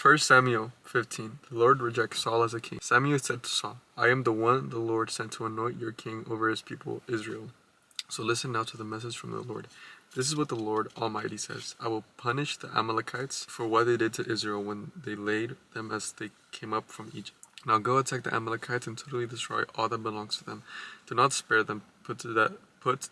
1 Samuel 15. The Lord rejects Saul as a king. Samuel said to Saul, I am the one the Lord sent to anoint your king over his people Israel. So listen now to the message from the Lord. This is what the Lord Almighty says. I will punish the Amalekites for what they did to Israel when they laid them as they came up from Egypt. Now go attack the Amalekites and totally destroy all that belongs to them. Do not spare them. Put to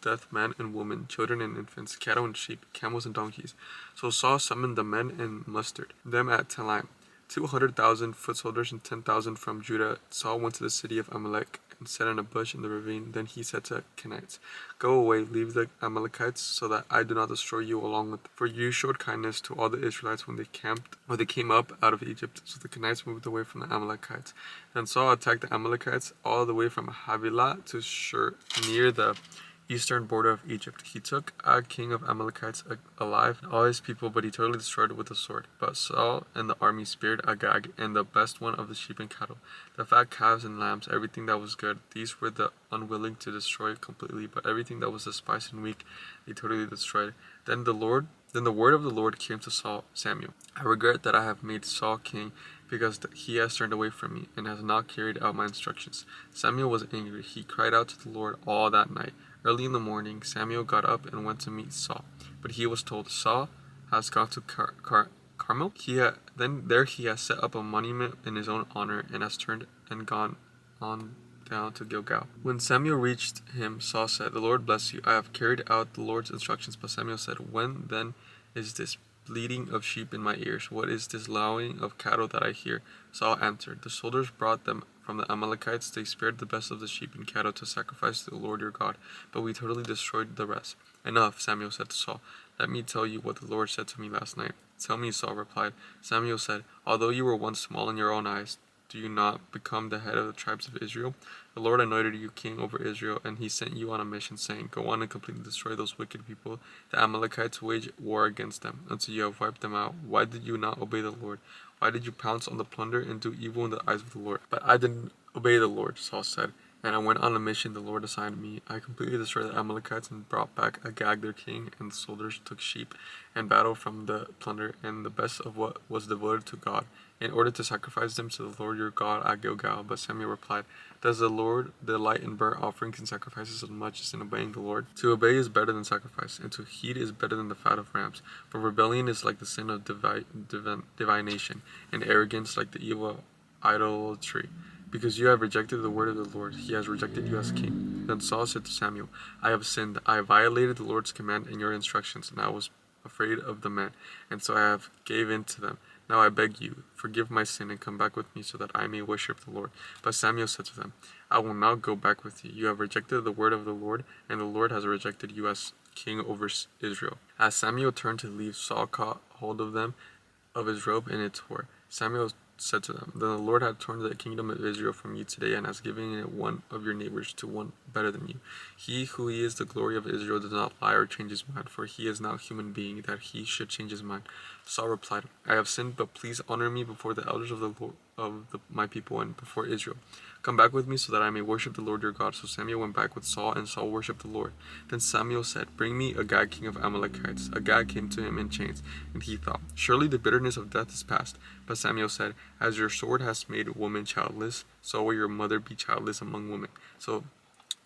death man and woman, children and infants, cattle and sheep, camels and donkeys. So Saul summoned the men and mustered them at Telaim, 200,000 foot soldiers and 10,000 from Judah. Saul went to the city of Amalek and sat in a bush in the ravine. Then he said to Kenites, Go away, leave the Amalekites, so that I do not destroy you along with them. For you showed kindness to all the Israelites when they came up out of Egypt. So the Kenites moved away from the Amalekites. Then Saul attacked the Amalekites all the way from Havilah to Shur, near the eastern border of Egypt. He took Ag, king of Amalekites, alive, and all his people, but he totally destroyed it with the sword. But Saul and the army spared Agag and the best one of the sheep and cattle, the fat calves and lambs, everything that was good. These were the unwilling to destroy completely, but everything that was despised and weak, they totally destroyed. Then the word of the Lord came to Samuel. I regret that I have made Saul king, because he has turned away from me and has not carried out my instructions. Samuel was angry. He cried out to the Lord all that night. Early in the morning, Samuel got up and went to meet Saul. But he was told, Saul has gone to Carmel. There he has set up a monument in his own honor and has turned and gone on down to Gilgal. When Samuel reached him, Saul said, The Lord bless you. I have carried out the Lord's instructions. But Samuel said, When then is this bleating of sheep in my ears? What is this lowing of cattle that I hear? Saul answered, The soldiers brought them from the Amalekites. They spared the best of the sheep and cattle to sacrifice to the Lord your God, but we totally destroyed the rest. Enough, Samuel said to Saul. Let me tell you what the Lord said to me last night. Tell me, Saul replied. Samuel said, Although you were once small in your own eyes, do you not become the head of the tribes of Israel? The Lord anointed you king over Israel, and he sent you on a mission, saying, Go on and completely destroy those wicked people. The Amalekites wage war against them, until you have wiped them out. Why did you not obey the Lord? Why did you pounce on the plunder and do evil in the eyes of the Lord? But I didn't obey the Lord, Saul said, and I went on a mission the Lord assigned me. I completely destroyed the Amalekites and brought back Agag their king, and the soldiers took sheep and battle from the plunder and the best of what was devoted to God, in order to sacrifice them to the Lord your God at Gilgal. But Samuel replied, Does the Lord delight in burnt offerings and sacrifices as much as in obeying the Lord? To obey is better than sacrifice, and to heed is better than the fat of rams. For rebellion is like the sin of divination, and arrogance like the evil of idolatry. Because you have rejected the word of the Lord, he has rejected you as king. Then Saul said to Samuel, I have sinned. I have violated the Lord's command and your instructions, and I was afraid of the men, and so I have gave in to them. Now I beg you, forgive my sin and come back with me so that I may worship the Lord. But Samuel said to them, I will not go back with you. You have rejected the word of the Lord, and the Lord has rejected you as king over Israel. As Samuel turned to leave, Saul caught hold of his robe, and it tore. Samuel said to them, Then the Lord hath torn the kingdom of Israel from you today, and has given it one of your neighbors to one better than you. He who is the glory of Israel does not lie or change his mind, for he is not a human being that he should change his mind. Saul replied, I have sinned, but please honor me before the elders of my people and before Israel. Come back with me so that I may worship the Lord your God. So Samuel went back with Saul, and Saul worshipped the Lord. Then Samuel said, Bring me Agag, king of Amalekites. Agag came to him in chains, and he thought, Surely the bitterness of death is past. But Samuel said, As your sword has made woman childless, so will your mother be childless among women.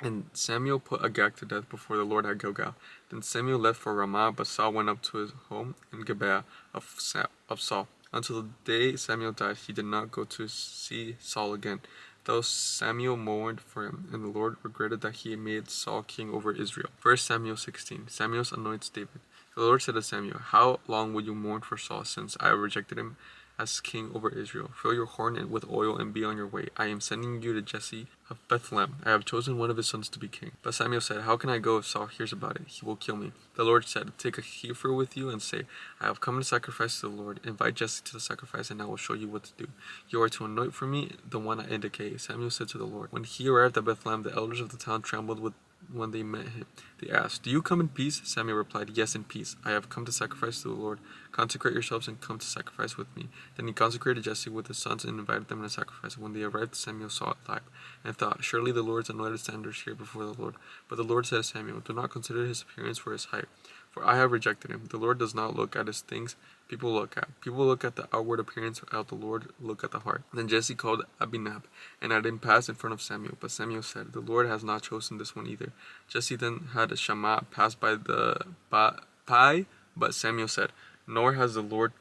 And Samuel put Agag to death before the Lord at Gilgal. Then Samuel left for Ramah, but Saul went up to his home in Gibeah of Saul. Until the day Samuel died, he did not go to see Saul again, though Samuel mourned for him, and the Lord regretted that he had made Saul king over Israel. 1 Samuel 16. Samuel anoints David. The Lord said to Samuel, How long will you mourn for Saul, since I have rejected him as king over Israel? Fill your horn with oil and be on your way. I am sending you to Jesse of Bethlehem. I have chosen one of his sons to be king. But Samuel said, How can I go if Saul hears about it? He will kill me. The Lord said, Take a heifer with you and say, I have come to sacrifice to the Lord. Invite Jesse to the sacrifice, and I will show you what to do. You are to anoint for me the one I indicate. Samuel said to the Lord. When he arrived at Bethlehem, the elders of the town trembled when they met him. They asked, Do you come in peace? Samuel replied, Yes, in peace. I have come to sacrifice to the Lord. Consecrate yourselves and come to sacrifice with me. Then he consecrated Jesse with his sons and invited them to sacrifice. When they arrived, Samuel saw it live, and thought, Surely the Lord's anointed standards here before the Lord. But the Lord said to Samuel, Do not consider his appearance or his height, for I have rejected him. The Lord does not look at his things people look at. People look at the outward appearance, without the Lord look at the heart. Then Jesse called Abinab, and had him pass in front of Samuel. But Samuel said, the Lord has not chosen this one either. Jesse then had Shammah pass by the Pai, but Samuel said, nor has the Lord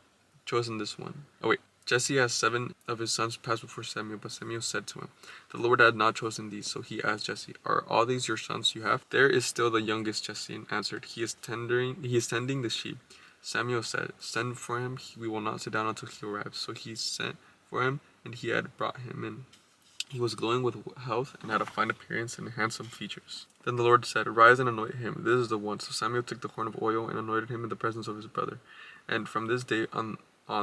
chosen this one. Oh wait. Jesse has 7 of his sons pass before Samuel, but Samuel said to him, the Lord had not chosen these. So he asked Jesse, are all these your sons you have? There is still the youngest, Jesse answered. He is tending the sheep. Samuel said, send for him, we will not sit down until he arrives. So he sent for him, and he had brought him in. He was glowing with health and had a fine appearance and handsome features. Then the Lord said, rise and anoint him. This is the one. So Samuel took the horn of oil and anointed him in the presence of his brother. And from this day on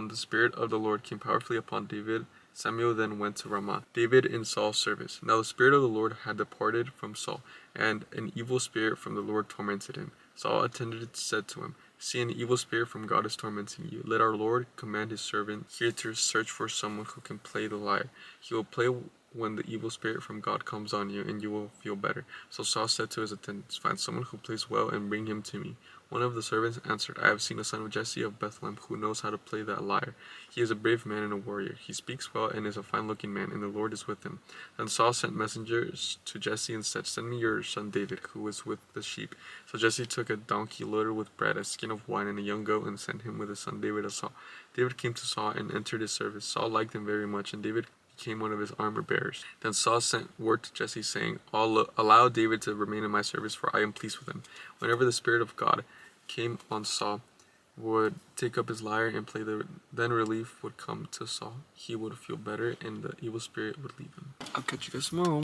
the Spirit of the Lord came powerfully upon David. Samuel then went to Ramah. David in Saul's service. Now the Spirit of the Lord had departed from Saul, and an evil spirit from the Lord tormented him. Saul attended said to him, see, an evil spirit from God is tormenting you. Let our Lord command his servant here to search for someone who can play the lyre. He will play when the evil spirit from God comes on you, and you will feel better. So Saul said to his attendants, find someone who plays well and bring him to me. One of the servants answered, I have seen a son of Jesse of Bethlehem who knows how to play that lyre. He is a brave man and a warrior. He speaks well and is a fine-looking man, and the Lord is with him. Then Saul sent messengers to Jesse and said, send me your son David, who is with the sheep. So Jesse took a donkey loaded with bread, a skin of wine, and a young goat, and sent him with his son David to Saul. David came to Saul and entered his service. Saul liked him very much, and David became one of his armor bearers. Then Saul sent word to Jesse, saying, allow David to remain in my service, for I am pleased with him. Whenever the Spirit of God came on Saul, would take up his lyre and play then relief would come to Saul. He would feel better, and the evil spirit would leave him. I'll catch you guys tomorrow.